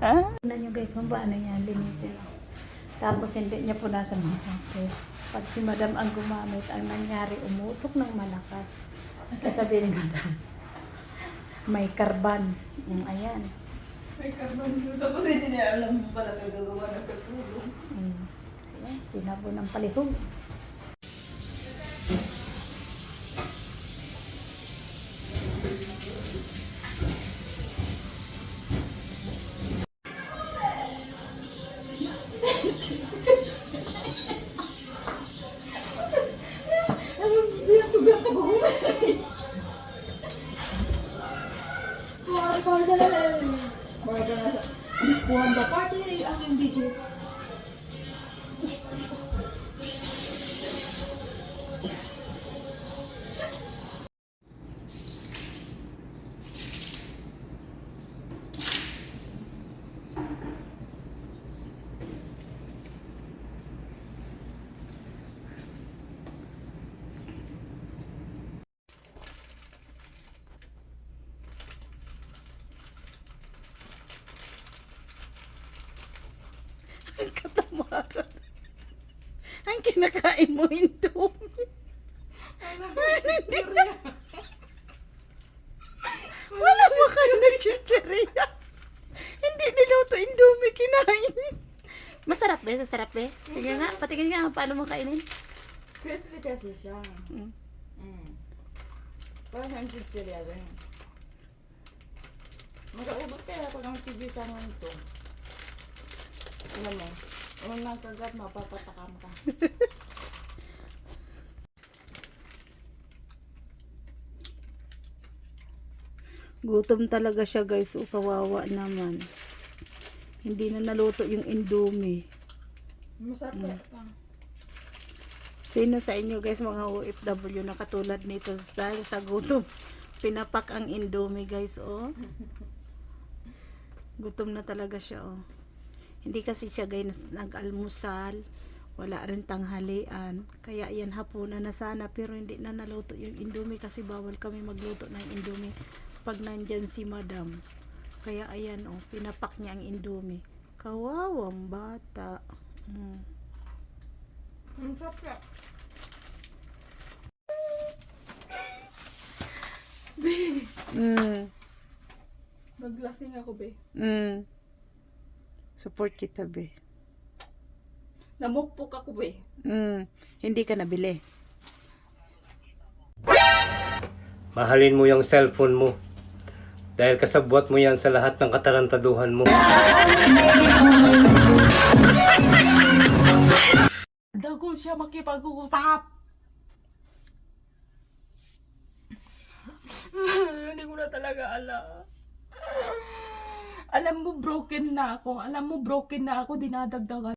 Ha? Tignan nyo guys kung paano niya linisin. Tapos hindi niya punasan ng kape. Pag si madam ang gumamit, ang nangyari, umusok ng malakas. Kasabi ni madam, may karban. Ayan. May karban doon. Tapos hindi niya alam mo pala gagawa ng katulong. Ayan, sinabo ng palihog. Dispuan ba? Party ang yung video. Ang katamaran. Ang kinakain mo Indomie. Wala mo kayo na chicheria. Hindi niluto Indomie, kinain. Masarap ba? Masarap ba? Sige nga, patingin nga paano mo kainin. Crispy kasi siya. Parang ang chichirya din. Mag-aubos kaya pag ang TV sa mga ito. Alam mo, kung nagkagat, mapapatakam ka. Gutom talaga siya guys, o kawawa naman. Hindi na naluto yung Indomie. Masarap kaya ito. Sino sa inyo guys mga OFW na katulad nito dahil sa gutom pinapak ang Indomie guys, oh. Gutom na talaga siya, oh. Hindi kasi siya guys nag-almusal, wala rin tanghalian, kaya yan hapunan na sana, pero hindi na naluto yung Indomie kasi bawal kami magluto ng Indomie pag nandyan si madam. Kaya ayan, oh, pinapak niya ang Indomie. Kawawang bata. Ang sarap. Be, maglasing ako, be. Support kita, be. Namukpok ako, be. Hindi ka nabili. Mahalin mo yung cellphone mo. Dahil kasabwat mo yan sa lahat ng katarantaduhan mo. Dagol siya makipag-uusap. Hindi ko na talaga alam. Alam mo, broken na ako. Dinadagdagan.